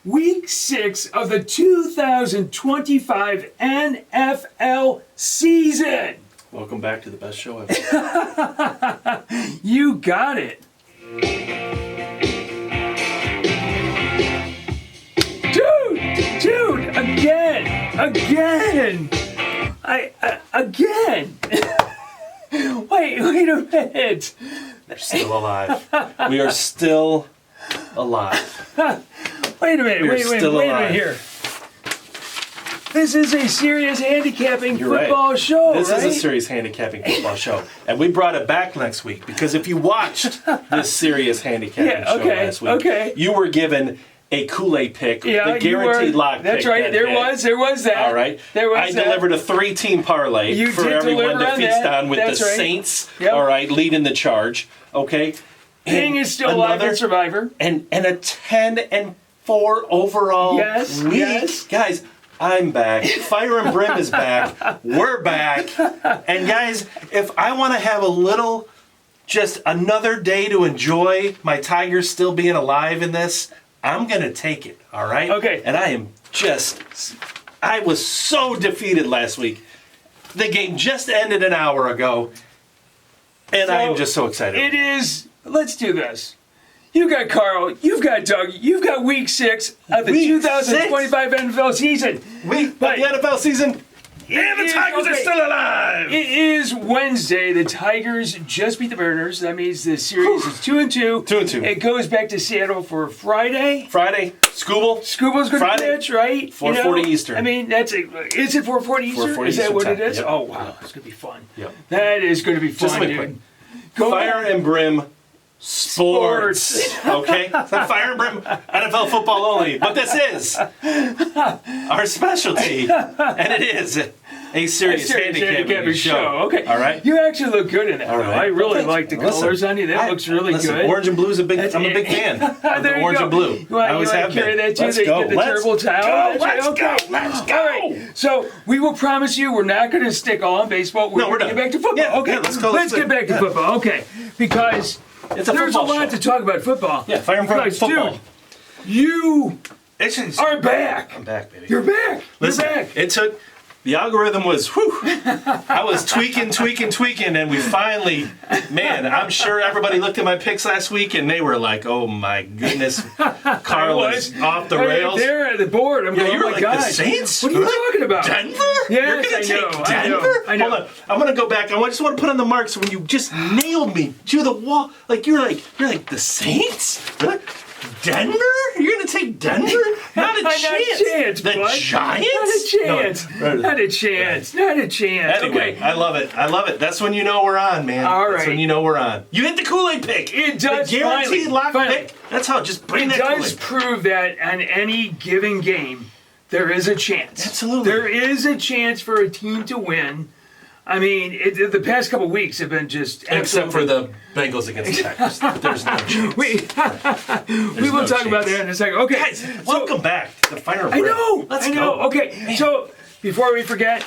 Week 6 of the 2025 NFL season. Welcome back to the best show ever. You got it. Dude, again. Again. Wait a minute. We're still alive. We are still alive. Wait a minute. Wait a minute here. This is a serious handicapping football show, This right? is a serious handicapping football show. And we brought it back next week because if you watched this serious handicapping show last week, you were given a Kool-Aid pick, the guaranteed lock pick. That's right. There was that. All right. I delivered a 3-team parlay for everyone to feast on with the Saints, all right, leading the charge. Okay. Pheng is still alive in Survivor. And a 10-4 overall week. Yes. Guys, I'm back. Fire and Brimm is back. We're back. And guys, if I want to have a little, just another day to enjoy my Tigers still being alive in this, I'm going to take it, all right? Okay. And I was so defeated last week. The game just ended an hour ago, and I am just so excited. Let's do this. You got Carl, you've got Doug, you've got week 6 of the 2025 NFL season. The NFL season, and the Tigers are still alive. It is Wednesday. The Tigers just beat the Mariners. That means the series is 2-2. 2-2. It goes back to Seattle for Friday. Scooble's going to pitch, right? 4:40 Eastern. I mean, is it 4:40 Eastern? 4:40 Is that what Eastern it is? Yep. Oh, wow. It's going to be fun. Yep. That is going to be fun, dude. Fire and Brimm Sports. Okay? It's not Fire and Brimm NFL football only, but this is our specialty. And it is a serious handicapping show. Okay. All right? You actually look good in that. All right. I really like the colors on you. That looks really good. Orange and blue is I'm a big fan of the orange and blue. I always have carry that too. Let's go. The terrible towel. Let's go. All right. So we will promise you we're not going to stick all on baseball. We're going to get back to football. Yeah, okay. Yeah, let's go. Let's get back to football. Okay. Because there's a lot to talk about football. Yeah, Fire and Brimm football. Dude, you are back. I'm back, baby. You're back. Listen, You're back. It took. The algorithm was, I was tweaking, and we finally, I'm sure everybody looked at my picks last week and they were like, oh my goodness, Carl is off the rails. There at the board, I'm going, you were oh my like, gosh. The Saints? What are you talking about? Denver? Yes, You're going to take Denver? I know. Hold on, I'm going to go back. I just want to put on the marks when you just nailed me to the wall. You're like, the Saints? What? Denver? You're going to take Denver? Not a chance. The Giants? Not a chance. Anyway, okay. I love it. That's when you know we're on, man. All right. That's when you know we're on. You hit the Kool-Aid pick. It does. The guaranteed lock pick. That's how. Just bring that Kool-Aid. It does prove that on any given game, there is a chance. Absolutely. There is a chance for a team to win. I mean, the past couple of weeks have been just except for the Bengals against the Packers. There's no chance. we will talk about that in a second. Okay, guys, welcome back to the Fire and Brimm. I know. Let's go. Okay, man. So before we forget,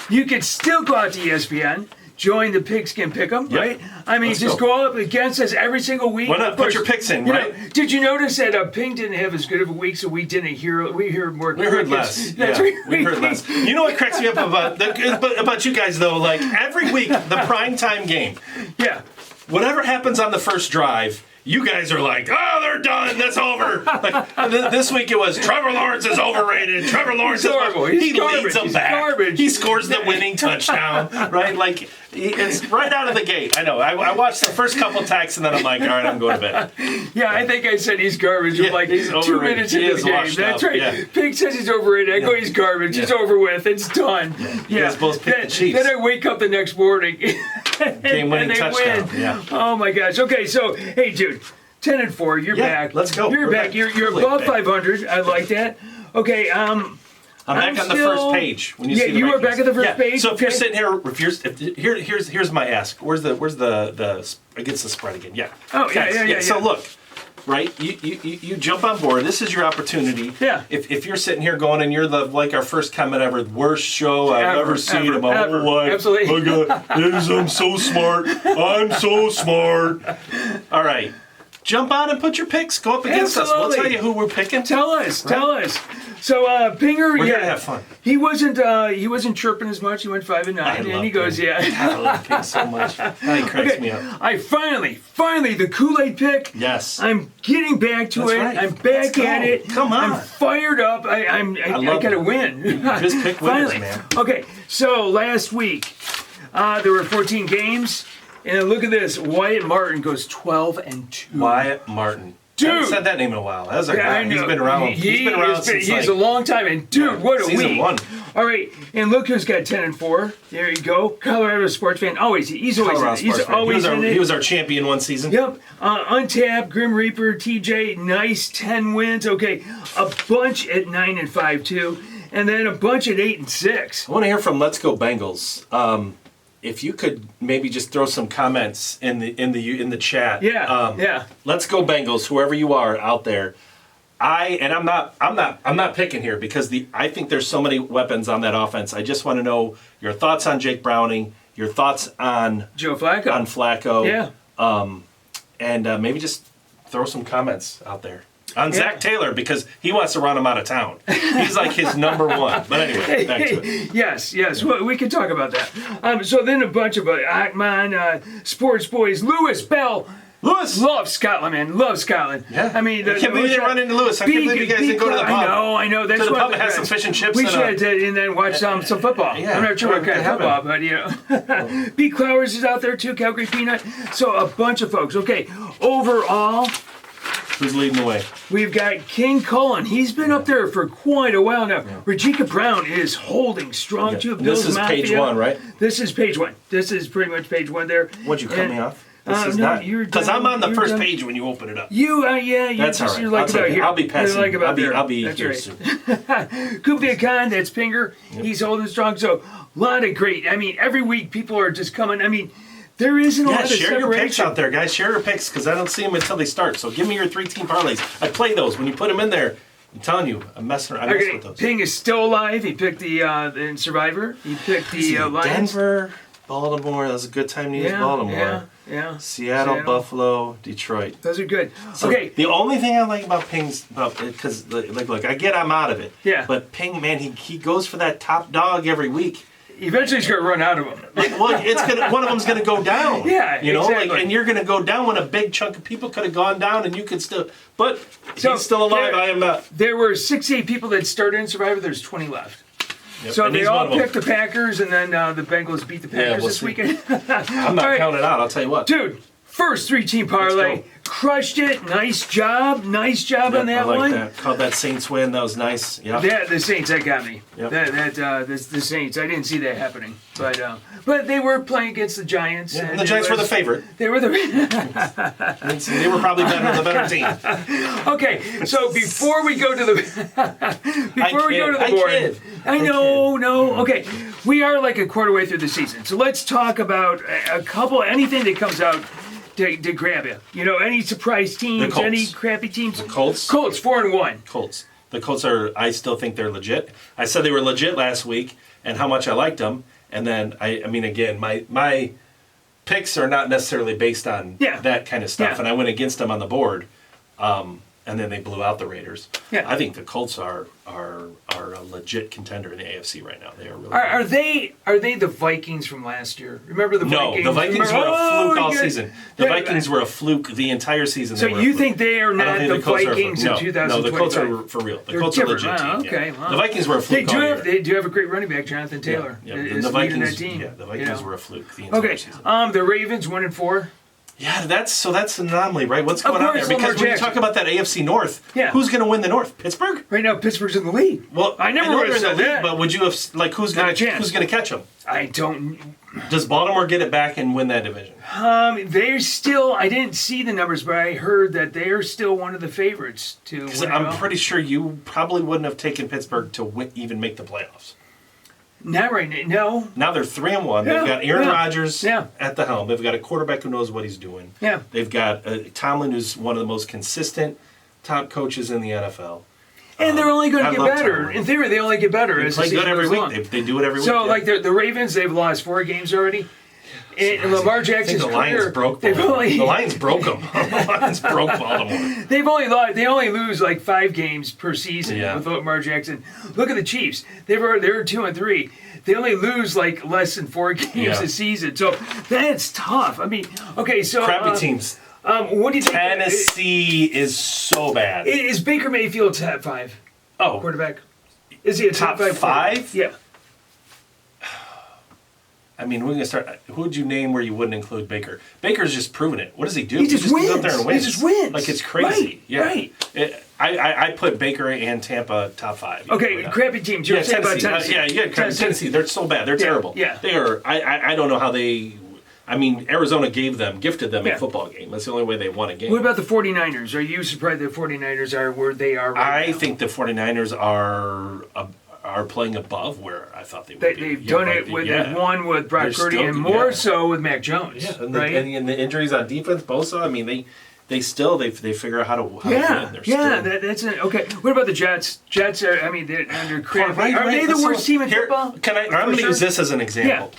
you can still go out to ESPN. Join the Pigskin Pick'em, right? I mean, go up against us every single week. Why not put your picks in, right? Did you notice that Pheng didn't have as good of a week, so we didn't hear. We heard more. We heard less. We heard less. You know what cracks me up about you guys though? Like every week, the primetime game. Yeah. Whatever happens on the first drive. You guys are like, oh, they're done. That's over. This week it was Trevor Lawrence is overrated. Trevor Lawrence is horrible. He leads them back. Garbage. He scores the winning touchdown, right? It's right out of the gate. I know. I watched the first couple texts and then I'm like, all right, I'm going to bed. Yeah, I think I said he's garbage. He's 2 minutes into the game. That's right. Yeah. Pheng says he's overrated. I go, he's garbage. It's over with. It's done. You guys both picked the Chiefs. Then I wake up the next morning. Game-winning touchdown. Win. Yeah. Oh my gosh. Okay, so hey, dude, 10-4. You're back. Let's go. You're back. You're above 500. I like that. Okay. I'm back on the first page. When you see the you rankings. are back at the first page. So if you're sitting here, here's my ask. Where's the against the spread again? Yeah. Oh yeah. So look, right? You jump on board. This is your opportunity. Yeah. If you're sitting here going and you're our first comment ever, worst show I've ever seen in my whole life. Absolutely. Oh God, I'm so smart. I'm so smart. All right. jump on and put your picks. Go up against us. We'll tell you who we're picking. Tell us. So Pinger, we're gonna have fun. He wasn't chirping as much. He went 5-9, and he goes, I love Ping so much. He cracks me up. I finally the Kool-Aid pick. Yes. I'm getting back to it. Right. I'm back at it. Come on. I'm fired up. I gotta win. Just pick winners, finally. man. Okay, so last week there were 14 games, and look at this. Wyatt Martin goes 12-2. Wyatt Martin. Dude, I haven't said that name in a while. That's our guy. I know. He's been around. He's been around since he's a long time, and dude, what a season week! 1. All right, and look who's got 10-4. There you go, Colorado sports fan. He's always in it. He was our champion one season. Yep. Untapped, Grim Reaper, TJ, nice 10 wins. Okay, a bunch at 9-5 too, and then a bunch at 8-6. I want to hear from Let's Go Bengals. If you could maybe just throw some comments in the chat. Yeah. Let's Go Bengals, whoever you are out there. I'm not picking here because I think there's so many weapons on that offense. I just want to know your thoughts on Jake Browning, your thoughts on Joe Flacco. On Flacco. Yeah. And maybe just throw some comments out there. On Zach Taylor, because he wants to run him out of town. He's like his number one. But anyway, back to it. Yes. Well, we can talk about that. So then a bunch of Ackman, sports boys, Lewis Bell. Lewis! Love Scotland, man. Love Scotland. Yeah. I mean, I can't believe you didn't run into Lewis. I can't believe you guys didn't go to the pub. I know. That's to the what pub and have some fish and chips. We should and then watch some football. Yeah. I'm not sure what kind of football, but B. Clowers is out there too, Calgary Peanut. So a bunch of folks. Okay, overall, who's leading the way? We've got King Cullen. He's been up there for quite a while now. Yeah. Rajika Brown is holding strong too. This is Mafia. page 1, right? This is page 1. This is pretty much page 1 there. What'd you cut me off? This is not because I'm on the first page when you open it up. You that's all right. I'll be passing. I'll be that's here right. soon. Kupia Khan, that's Pinger. Yep. He's holding strong. So a lot of great. I mean, every week people are just coming. I mean, there isn't a lot of share separation. Your picks out there, guys. Share your picks because I don't see them until they start. So give me your 3-team parlays. I play those when you put them in there. I'm telling you, I'm messing around. I mess with those. Ping is still alive. He picked the Survivor. He picked the Lions. Denver, Baltimore. That was a good time to use Baltimore. Yeah. Seattle, Buffalo, Detroit. Those are good. So okay. The only thing I like about Ping's, because look, I get I'm out of it. Yeah. But Ping, man, he goes for that top dog every week. Eventually, he's gonna run out of them. One of them's gonna go down. Yeah, exactly. And you're gonna go down when a big chunk of people could have gone down, and you could still. But he's still alive. I am not. There were 68 people that started in Survivor. There's 20 left. Yep. So they all picked the Packers, and then the Bengals beat the Packers this weekend. I'm not counting out. I'll tell you what, dude. First 3-team parlay, crushed it. Nice job on that one. I like that. Called that Saints win. That was nice. Yeah. The Saints, that got me. Yep. The Saints. I didn't see that happening, but they were playing against the Giants. Yeah, and the Giants were the favorite. They were the. They were probably the better team. Okay, so before we go to the board, I know. Okay, we are like a quarter way through the season, so let's talk about anything that comes out. To grab you. Any surprise teams, any crappy teams? The Colts. 4-1. Colts. The Colts I still think they're legit. I said they were legit last week and how much I liked them. And then, I mean, again, my picks are not necessarily based on that kind of stuff. And I went against them on the board. And then they blew out the Raiders. Yeah. I think the Colts are a legit contender in the AFC right now. They are really are they the Vikings from last year? Remember the Vikings? No, the Vikings were a fluke all season. The Vikings were a fluke the entire season. So you think they are not the Vikings in 2020? No, the Colts are for real. The Colts are a legit team. Okay, well, the Vikings were a fluke all year. They do have a great running back, Jonathan Taylor. Yeah. The Vikings were a fluke the entire season. The Ravens 1-4. Yeah, that's an anomaly, right? What's going on there? Because when you talk about that AFC North, who's going to win the North? Pittsburgh? Right now, Pittsburgh's in the lead. Well, I never would have said that. But would you have who's going to catch them? I don't. Does Baltimore get it back and win that division? They're still. I didn't see the numbers, but I heard that they're still one of the favorites to. Because I'm pretty sure you probably wouldn't have taken Pittsburgh to even make the playoffs. Not right now. No. Now they're 3-1. They've got Aaron Rodgers at the helm. They've got a quarterback who knows what he's doing. Yeah. They've got Tomlin, who's one of the most consistent top coaches in the NFL. And they're only going to get better. Tomlin. In theory, they only get better. They play good every week. They do it every week. So, like the Ravens, they've lost 4 games already. And Lamar Jackson's the Lions broke Baltimore. The Lions broke them. The Lions broke Baltimore. They only lose like 5 games per season with Lamar Jackson. Look at the Chiefs. They're 2-3. They only lose like less than 4 games a season. So that's tough. I mean, okay, so crappy teams. What do you think? Tennessee is so bad. Is Baker Mayfield top 5? Quarterback. Is he a top 5? Yeah. I mean, we're gonna start. Who would you name where you wouldn't include Baker? Baker's just proven it. What does he do? He just wins. Goes out there and wins. He just wins. Like it's crazy. Right. I put Baker and Tampa top 5. Okay, crappy teams. You're saying about Tennessee. Tennessee. They're so bad. They're terrible. Yeah. They are. I don't know how they. I mean, Arizona gifted them a football game. That's the only way they won a game. What about the 49ers? Are you surprised the 49ers are where they are right now? I think the 49ers are playing above where I thought they would be. They've done it with one with Brock Purdy and more so with Mac Jones. Yeah, and, right? and the injuries on defense, Bosa. I mean, they figure out how to win. That's it. Okay. What about the Jets? Jets are. I mean, they're under crap. Are they the worst team in football? I'm going to use this as an example.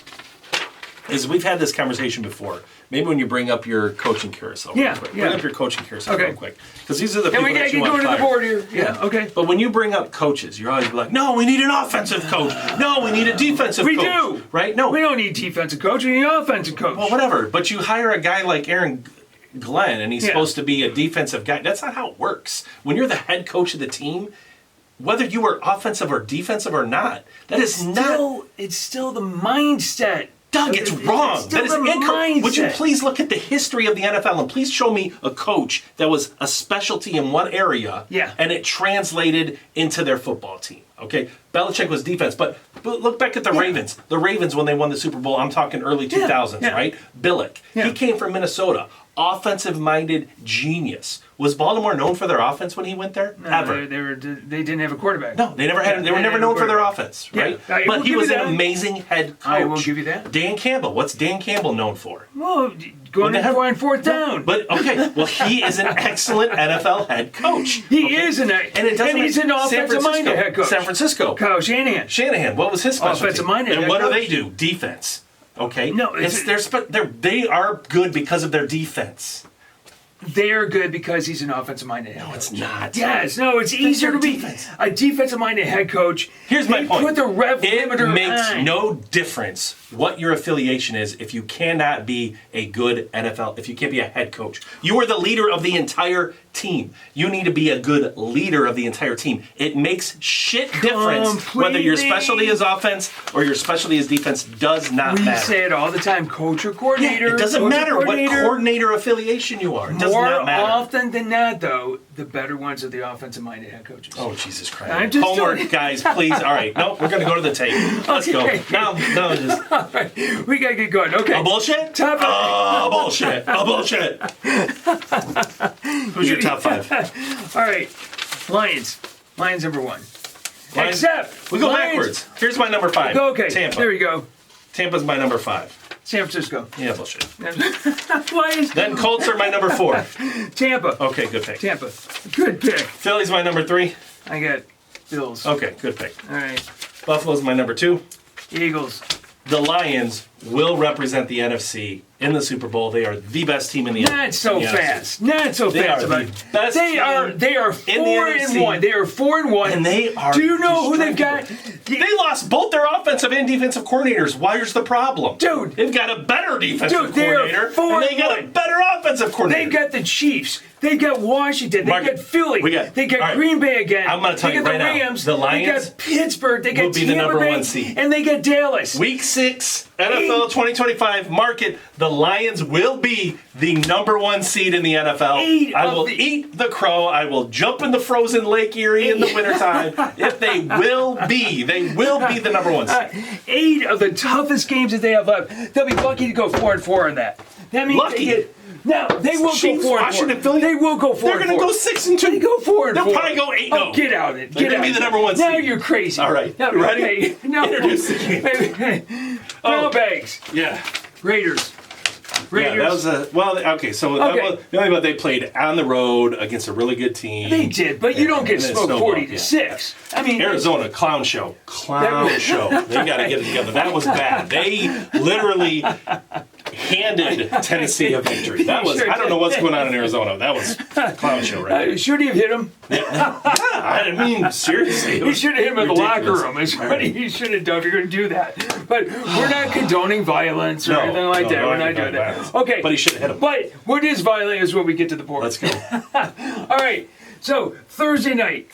Is we've had this conversation before. Maybe when you bring up your coaching carousel real quick. Bring up your coaching carousel real quick. Because these are the people that you want to go to the board here. Yeah, okay. But when you bring up coaches, you're always like, no, we need an offensive coach. No, we need a defensive coach. We do. Right? No. We don't need defensive coach. We need an offensive coach. Well, whatever. But you hire a guy like Aaron Glenn, and he's supposed to be a defensive guy. That's not how it works. When you're the head coach of the team, whether you are offensive or defensive or not, it's still the mindset. Doug, it's wrong. That is incorrect. Would you please look at the history of the NFL and please show me a coach that was a specialty in one area and it translated into their football team? Okay, Belichick was defense, but look back at the Ravens. The Ravens, when they won the Super Bowl, I'm talking early 2000s, right? Billick. He came from Minnesota. Offensive-minded genius. Was Baltimore known for their offense when he went there? No, Ever. They didn't have a quarterback. No, they never had. They were never known for their offense, right? But he was an amazing head coach. I will give you that. Dan Campbell. What's Dan Campbell known for? Well, going on fourth down. But okay, well, he is an excellent NFL head coach. He is and he's an offensive-minded head coach. San Francisco. Kyle Shanahan. Shanahan. What was his specialty? Offensive-minded. And what do they do? Defense. Okay. No, they are good because of their defense. They're good because he's an offensive-minded head coach. No, it's not. Yes, no, it's easier to be a defensive-minded head coach. Here's my point. Put the it makes no difference what your affiliation is if you cannot be a good NFL, if you can't be a head coach. You are the leader of the entire team. You need to be a good leader of the entire team. It makes shit difference whether your specialty is offense or your specialty is defense. Does not matter. We say it all the time, coach or coordinator. Yeah, it doesn't matter what coordinator affiliation you are. It does not matter. More often than not, though, the better ones are the offensive-minded head coaches. Oh, Jesus Christ. Homework, guys, please. All right. Nope, we're going to go to the tape. Let's go. No, just... All right. We got to get going. Okay. A bullshit? Bullshit. Bullshit. Who's your top 5? All right. Lions. Lions number 1. Except we go backwards. Here's my number 5. Okay. Tampa. There you go. Tampa's my number 5. San Francisco. Yeah, bullshit. Lions. Then Colts are my number 4. Tampa. Okay, good pick. Tampa. Good pick. Philly's my number 3. I got Bills. Okay, good pick. All right. Buffalo's my number 2. Eagles. The Lions will represent the NFC in the Super Bowl. They are the best team in the NFC. Not so fast. Not so they fast. Are the best they are 4-1. They are 4-1. And they are. Do you know who they've got? They lost both their offensive and defensive coordinators. Where's the problem? Dude. They've got a better defensive coordinator. And they got a better offensive coordinator. They've got the Chiefs. They got Washington. They got Philly. They got Green Bay again. I'm going to tell you right now. Rams. The Lions. They got Pittsburgh. They got will be the number 1 seed. And they got Dallas. Week 6, NFL 2025 market. The Lions will be the number 1 seed in the NFL. I will eat the crow. I will jump in the frozen Lake Erie in the wintertime. If they will be the number 1 seed. 8 of the toughest games that they have left. They'll be lucky to go 4-4 in that. That means lucky. No, they will Chiefs, go 4-4. Washington, Philly. They will go 4-4. They're going to go 6-2. They go 4-4. They'll probably go 8-0. Oh, get out of it. They're going to be the number 1 seed. Now you're crazy. All right. Now, you ready? Okay. No. Introduce the game. Brown bags. Yeah. Raiders. Yeah, that was okay. So they played on the road against a really good team. They did, but you don't get smoked 40-6. I mean, Arizona clown show. They got to get it together. That was bad. They literally handed Tennessee a victory. That was, I don't know what's going on in Arizona. That was a clown show, right? Should he have hit him? Yeah, I mean, seriously. He should have hit him in the locker ridiculous. room. Is what he should have done if you're going to do that. But we're not condoning violence or anything like that. We're not doing that. Okay. But he should have hit him. But what is violent is when we get to the board. Let's go. All right. So Thursday night,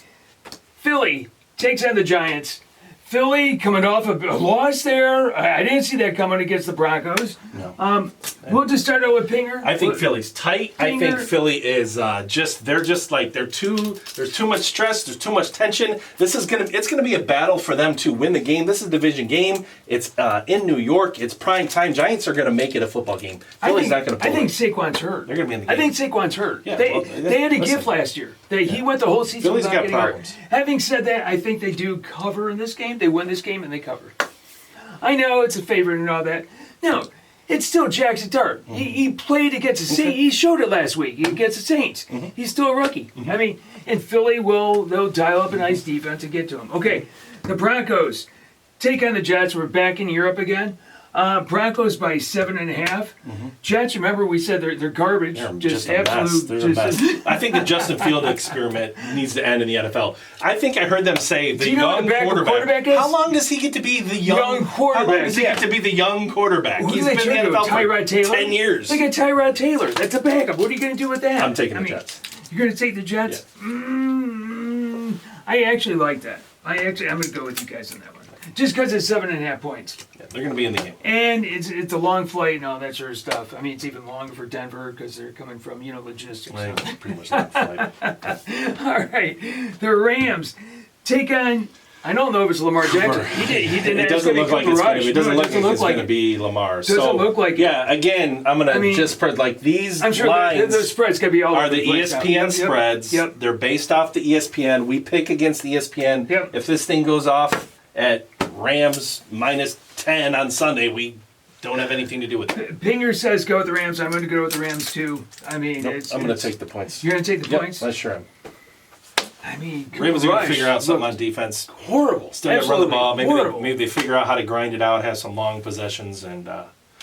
Philly takes on the Giants. Philly coming off a loss there. I didn't see that coming against the Broncos. No. We'll just start out with Pinger. I think Philly's tight. I think Philly is there's too much stress, there's too much tension. It's gonna be a battle for them to win the game. This is a division game. It's in New York. It's prime time. Giants are gonna make it a football game. Philly's not gonna pull I think it. Saquon's hurt. They're gonna be in the game. I think Saquon's hurt. Yeah, they had a gift last year. He went the whole season Philly's without got getting problems. hurt. Having said that, I think they do cover in this game. They win this game and they cover. I know it's a favorite and all that. No, it's still Jackson Dart. Mm-hmm. He played against the Saints. He showed it last week against the Saints. Mm-hmm. He's still a rookie. I mean, and Philly they'll dial up a nice defense and get to him. Okay, the Broncos take on the Jets. We're back in Europe again. Broncos by 7.5. Jets, remember we said they're garbage. They're just a mess. absolute. They're a mess. I think the Justin Field experiment needs to end in the NFL. I think I heard them say the young quarterback. Is? How long does he get to be the young quarterback? How long does he get to be the young quarterback? He's been in the NFL Tyrod for Taylor? 10 years. They got Tyrod Taylor. That's a backup. What are you going to do with that? I'm taking the Jets. You're going to take the Jets? Yeah. I actually like that. I'm going to go with you guys on that one. Just because it's 7.5 points. Yeah, they're going to be in the game. And it's a long flight and all that sort of stuff. I mean, it's even longer for Denver because they're coming from, logistics. Well, it's pretty much not a flight. All right. The Rams take on, I don't know if it's Lamar Jackson. He didn't. It doesn't look like it's going to be. It doesn't look like it's going to be Lamar. Doesn't look like it. Yeah, again, I'm going to just spread like these I'm sure lines. the spreads could be all are over the place now. ESPN spreads. Yep. They're based off the ESPN. We pick against the ESPN. Yep. If this thing goes off at Rams minus 10 on Sunday, we don't have anything to do with it. Pinger says go with the Rams. I'm going to go with the Rams too. I mean, Nope, I'm going to take the points. You're going to take the points? I sure am. I mean, Rams are going to figure out something on defense. Horrible. Still got to run the ball. Horrible. Maybe they figure out how to grind it out, have some long possessions, and.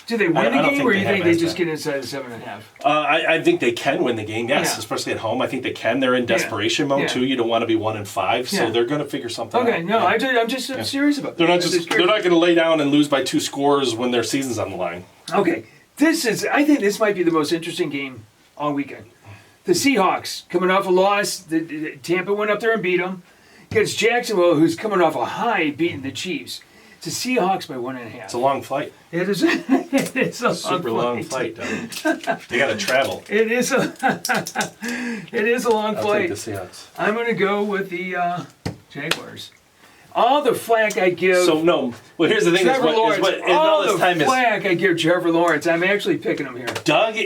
Do they win the don't game, think or they you have think they as just that. get inside the 7.5? I think they can win the game, yes, Yeah. especially at home. I think they can. They're in desperation mode too. You don't want to be 1-5, so Yeah. they're going to figure something out. Okay, no, yeah. I'm just serious about They're that. they're not going to lay down and lose by 2 scores when their season's on the line. Okay, I think this might be the most interesting game all weekend. The Seahawks coming off a loss. Tampa went up there and beat them. Against Jacksonville, who's coming off a high, beating the Chiefs. It's the Seahawks by 1.5. It's a long flight. It is. It's a Super long flight. They got to travel. It is a. It is a long I'll flight. take the Seahawks. I'm going to go with the Jaguars. All the flack I give. So no. Well, here's the thing. Trevor Lawrence. All the flack I give Trevor Lawrence. I'm actually picking him here. Doug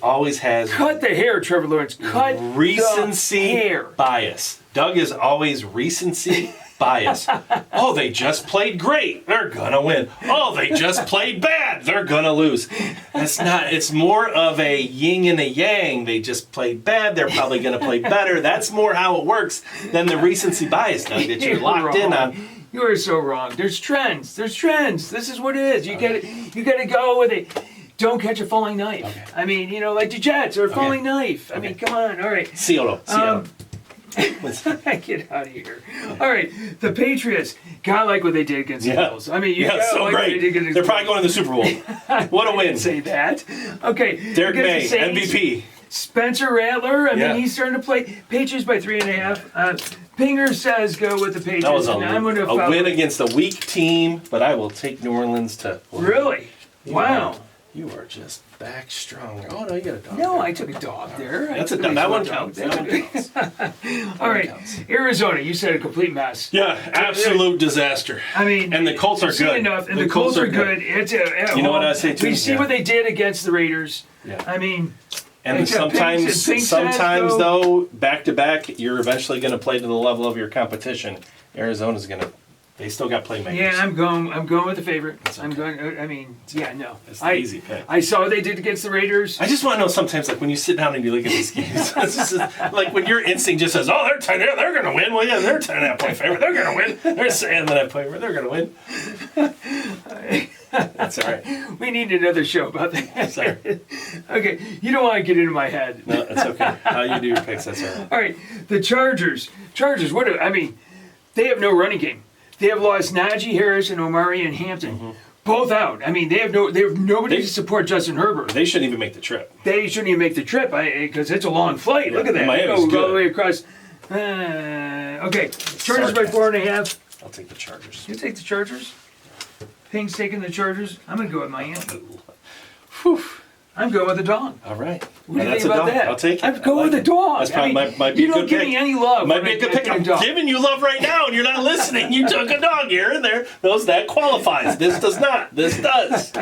always has Cut the hair, Trevor Lawrence. Cut recency the hair. bias. Doug is always recency bias. Oh, they just played great. They're gonna win. Oh, they just played bad. They're gonna lose. That's not. It's more of a yin and a yang. They just played bad. They're probably gonna play better. That's more how it works than the recency bias, Doug, that you're locked in on. You are so wrong. There's trends. This is what it is. You gotta go with it. Don't catch a falling knife. Okay. I mean, like the Jets or a falling knife. I mean, come on. All right. Seattle. Get out of here. All right. The Patriots. God, like what they did against the Eagles. I mean, so like great. They're probably going to the Super Bowl. What a win. I didn't say that. Okay. Derek May, the Saints, MVP. Spencer Rattler. I mean, he's starting to play. Patriots by 3.5. Pinger says go with the Patriots. That was a win against a weak team, but I will take New Orleans to. Really? Wow. You are just back strong. Oh, no, you got a dog. No, there. I took a dog there. That's a dog. That one counts. All right. Arizona, you said a complete mess. Yeah, absolute disaster. I mean, and the Colts are good. Enough, and the Colts are good. It's you know what I say too? We see what they did against the Raiders. Yeah. I mean, and sometimes though, back to back, you're eventually going to play to the level of your competition. Arizona's going to. They still got playmakers. Yeah, I'm going with the favorite. Okay. I'm going. I mean, yeah, no. It's the easy pick. I saw what they did against the Raiders. I just want to know sometimes, like when you sit down and you look at these games, it's just, like when your instinct just says, "Oh, they're going to win." Well, yeah, they're 10.5 point favorite. They're going to win. They're 7.5 point favorite. They're going to win. That's all right. We need another show about that. Sorry. Okay, you don't want to get into my head. No, that's okay. How you do your picks, that's all right. All right, the Chargers. They have no running game. They have lost Najee Harris and Omari and Hampton. Both out. I mean, they have nobody to support Justin Herbert. They shouldn't even make the trip. They shouldn't even make the trip because it's a long flight. Yeah, Look at that. Miami's Go good. all the way across. Okay, Chargers by 4.5. I'll take the Chargers. You take the Chargers? Pheng's taking the Chargers. I'm going to go with Miami. Whew. I'm going with the dog. All right. What do you think about that? I'll take it. I'm going with the dog. That's probably might be you a don't good give pick. me any love. Might be a good pick. I'm giving you love right now, and you're not listening. You took a dog here and there. That qualifies. This does not. This does.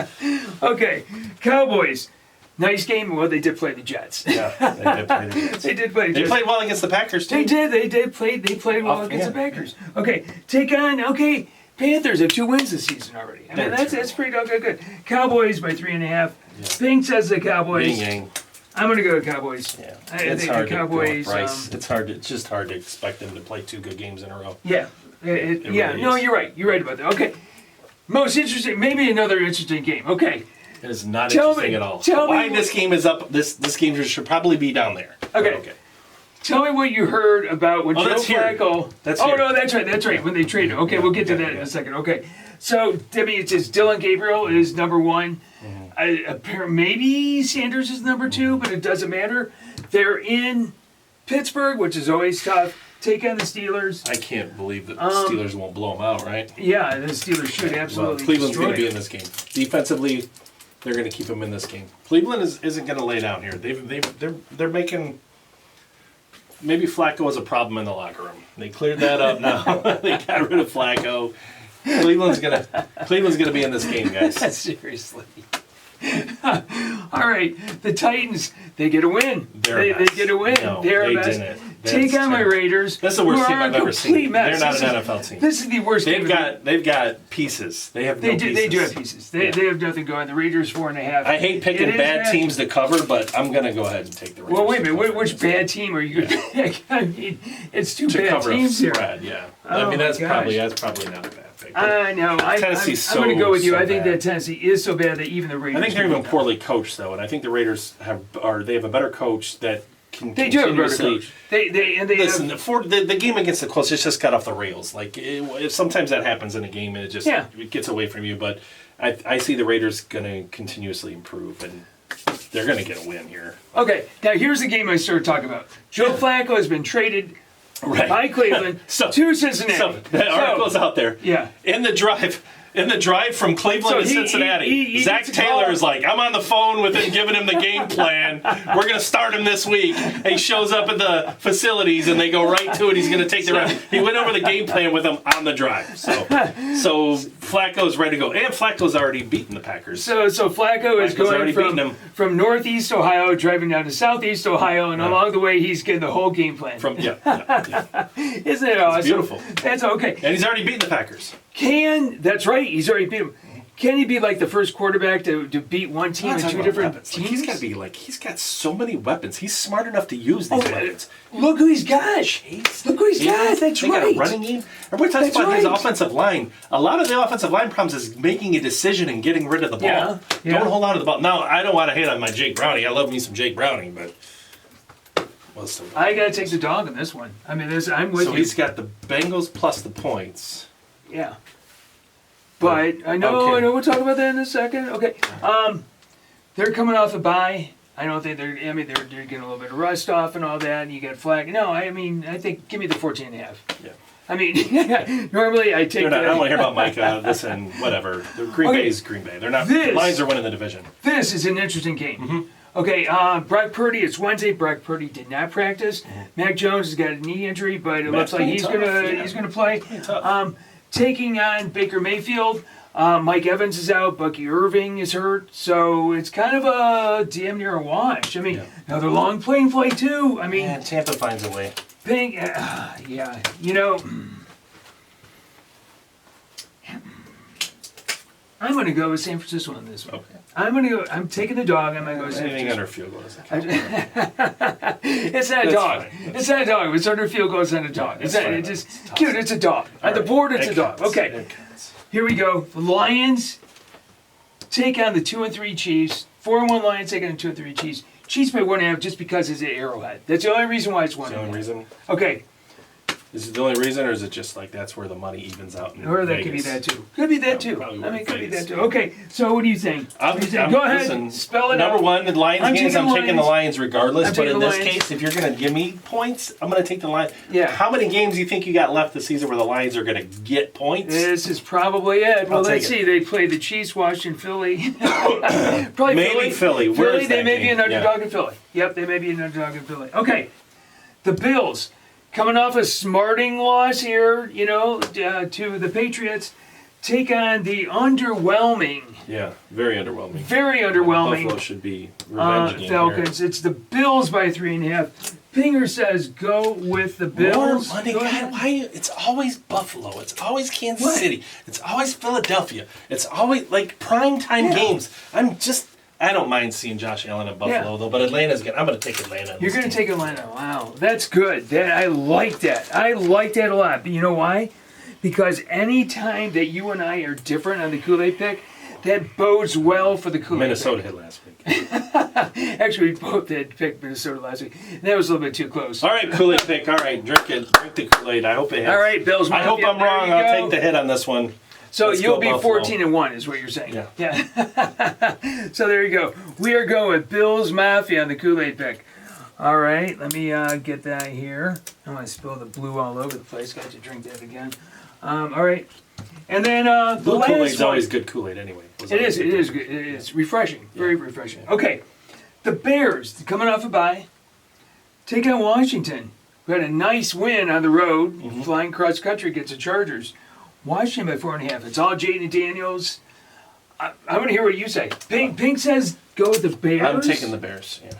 Okay, Cowboys. Nice game. Well, they did play the Jets. Yeah, they did play the Jets. They did play the Jets. They played well against the Packers, too. They played well against the Packers. Okay, Panthers have 2 wins this season already. I mean, that's pretty doggone good. Cowboys by 3.5. Yeah. Pheng says the Cowboys. Yang. I'm going to go with Cowboys. Yeah, it's hard to go Cowboys. with Bryce. It's just hard to expect them to play 2 good games in a row. Yeah, Really no, is. you're right. You're right about that. Okay, most interesting, maybe another interesting game. Okay. It is not interesting at all. Why this game is up? This game should probably be down there. Okay. Tell me what you heard about when Joe Flacco. That's right. When they traded. Okay, we'll get to that in a second. Okay, so Debbie, it says Dylan Gabriel is number 1. Maybe Sanders is number 2, but it doesn't matter. They're in Pittsburgh, which is always tough. Take on the Steelers. I can't believe that the Steelers won't blow them out, right? Yeah, the Steelers should absolutely. Well, Cleveland's going to be in this game. Defensively, they're going to keep them in this game. Cleveland isn't going to lay down here. They're making. Maybe Flacco was a problem in the locker room. They cleared that up now. They got rid of Flacco. Cleveland's gonna be in this game, guys. Seriously. All right, the Titans, they get a win. They get a win. No, They're they best. didn't. Take on my Raiders. That's the worst team I've ever seen. Mess. They're not an NFL team. This is the worst. They've got pieces. They have no pieces. They do have pieces. They have nothing going. The Raiders 4.5. I hate picking bad teams to cover, but I'm gonna go ahead and take the Raiders. Well, wait a minute. Which bad team are you going to pick? I mean, it's 2 bad teams here. Yeah. Oh, I mean, that's probably not a bad pick. I know. Tennessee's I'm going to go with you. so I think bad. that Tennessee is so bad that even the Raiders. I think they're even poorly coached though, and I think the Raiders have a better coach that can They do have a better continuously. coach. They Listen, the game against the Colts just got off the rails. Like sometimes that happens in a game and it gets away from you. But I see the Raiders going to continuously improve and they're going to get a win here. Okay, now here's the game I started talking about. Joe Flacco has been traded by Cleveland to Cincinnati. So that article's out there. Yeah. In the drive from Cleveland to Cincinnati, Zach Taylor is like, I'm on the phone with him, giving him the game plan. We're going to start him this week. And he shows up at the facilities, and they go right to it. He's going to take the run. He went over the game plan with him on the drive. So Flacco's ready to go. And Flacco's already beaten the Packers. So Flacco is going from northeast Ohio, driving down to southeast Ohio, and along the way, he's getting the whole game plan. Isn't it awesome? It's beautiful. That's okay. And he's already beaten the Packers. That's right. He's already beat him. Can he be like the first quarterback to beat one team in 2 different teams? He's got so many weapons. He's smart enough to use these weapons. Look who he's got. Look who he's got. That's they right. Got a running game. Everybody talks about his offensive line. A lot of the offensive line problems is making a decision and getting rid of the ball. Yeah. Don't hold on to the ball. Now, I don't want to hate on my Jake Browning. I love me some Jake Browning, but... I got to take the dog in this one. I mean, I'm with you. So he's got the Bengals plus the points. Yeah. But I know we'll talk about that in a second. Okay. They're coming off a bye. I don't think they're getting a little bit of rust off and all that, and you got flag. No, I think give me the 14.5. Yeah. I mean, normally I take. I don't want to hear about Micah. Listen, whatever. Green Bay is Green Bay. They're not. Lions are winning the division. This is an interesting game. Mm-hmm. Okay, Brock Purdy. It's Wednesday. Brock Purdy did not practice. Mac Jones has got a knee injury, but it looks like he's gonna play. Taking on Baker Mayfield. Mike Evans is out. Bucky Irving is hurt. So it's kind of a damn near a wash. I mean, another long plane flight too. I mean, Tampa finds a way. Pheng, I'm going to go with San Francisco on this one. Okay. I'm taking the dog. I'm going to go with San Anything Francisco. under field goal is It's not a dog. It's not a dog. If it's under field goal, it's not a dog. It's a dog. On the board, it's a dog. Okay. Here we go. The Lions take on the 2-3 Chiefs. 4-1 Lions take on the 2-3 Chiefs. Chiefs by 1.5 just because it's at Arrowhead. That's the only reason why it's 1.5. That's the only reason? Okay. Is it the only reason, or is it just like that's where the money evens out in Or that Vegas? Could be that too. Could be that too. It could be that too. Okay, so what do you think? Go ahead, listen, spell it Number out. one, the Lions games, I'm taking the Lions regardless. But in this Lions. case, if you're going to give me points, I'm going to take the Lions. Yeah. How many games do you think you got left this season where the Lions are going to get points? This is probably it. Well, let's see. it. They play the Chiefs, Washington, Philly. Probably Maybe Philly. Where is They that may be game? an underdog in Philly. Yep, they may be an underdog in Philly. Okay, the Bills. Coming off a smarting loss here, to the Patriots, take on the underwhelming. Yeah, very underwhelming. Very underwhelming. Buffalo should be revenge game Falcons. here. It's the Bills by 3.5. Pinger says go with the Bills. More money, God, why? It's always Buffalo. It's always Kansas City. It's always Philadelphia. It's always like primetime games. I don't mind seeing Josh Allen at Buffalo though, but Atlanta's good. I'm going to take Atlanta. You're going to take Atlanta. Wow, that's good. I like that. I like that a lot. But you know why? Because any time that you and I are different on the Kool-Aid pick, that bodes well for the Kool-Aid Minnesota pick. hit last week. Actually, we both had picked Minnesota last week. That was a little bit too close. All right, Kool-Aid pick. All right, drink it. Drink the Kool-Aid. I hope it hits. All right, Bills. I hope I'm wrong. I'll take the hit on this one. So Let's you'll go be Buffalo. 14-1 is what you're saying. Yeah. So there you go. We are going with Bills Mafia on the Kool-Aid pick. All right, let me get that here. I want to spill the blue all over the place. Got to drink that again. All right. And then the Blue last Kool-Aid's one. always good Kool-Aid anyway. It is good. It is refreshing. Very refreshing. Okay. The Bears, coming off a bye, take on Washington. We had a nice win on the road, flying cross country against the Chargers. Washington by 4.5. It's all Jaden Daniels. I want to hear what you say. Pink says go with the Bears. I'm taking the Bears. Yeah.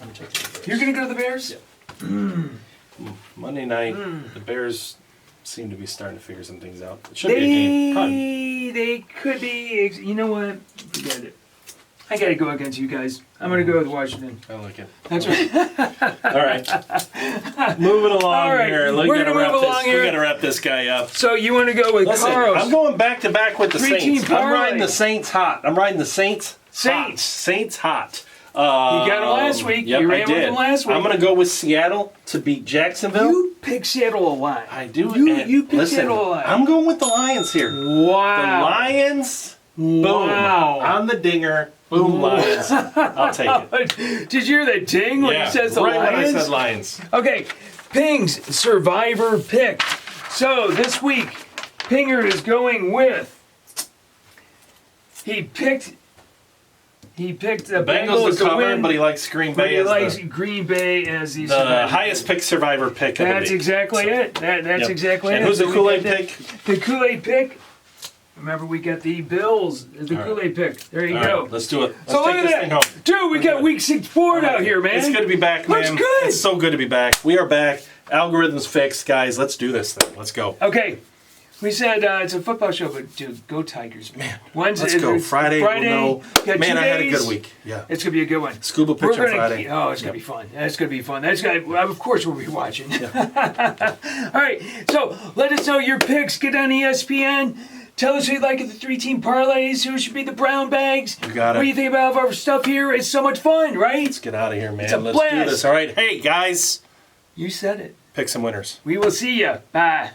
I'm taking the Bears. You're going to go to the Bears? Yeah. Monday night, the Bears seem to be starting to figure some things out. It should be a game. They could be. You know what? Forget it. I got to go against you guys. I'm going to go with Washington. I like it. That's right. All right. Moving along All right. here. We're going to move along here. We got to wrap this guy up. So you want to go with Listen, Carl's? I'm going back to back with the Three-team Saints. I'm parlay. riding the Saints hot. I'm riding the Saints. Saints. Saints hot. You got them last week. Yep, You ran I did. with them last week. I'm going to go with Seattle to beat Jacksonville. You pick Seattle a lot. I do. You pick listen, Seattle a lot. I'm going with the Lions here. Wow. The Lions. Boom. Wow. On the dinger. Boom, Lions. I'll take it. Did you hear that ding when he says the right Lions? when I said Lions. Okay, Ping's Survivor pick. So this week, Pinger is going with. He picked the Bengals to to cover, win, but he likes Green but Bay he as likes the Green Bay as the highest pick survivor pick of the That's week. exactly it. That's Yep. exactly and it. who's the So we Kool-Aid got pick? The Kool-Aid pick. Remember, we got the Bills as the All right. Kool-Aid pick. There you All go. right, let's do it. Let's So look take at this that. thing home. Dude, we got good. week 6 forward out here, man. It's good to be back, man. Looks good. It's so good to be back. We are back. Algorithms fixed, guys. Let's do this thing. Let's go. Okay. We said it's a football show, but dude, go Tigers, man. Wednesday, Let's go. Friday, we'll know. got Man, 2 I had a days. good week. Yeah. It's gonna be a good one. Scuba pitching Friday. Oh, it's gonna be fun. That's gonna be fun. That's gonna. Of course, we'll be watching. Yeah. All right. So let us know your picks. Get on ESPN. Tell us who you like at the 3-team parlays. Who should be the brown bags? You got it. What do you think about our stuff here? It's so much fun, right? Let's get out of here, man. a Let's blast. do this. All right. Hey, guys. You said it. Pick some winners. We will see you. Bye.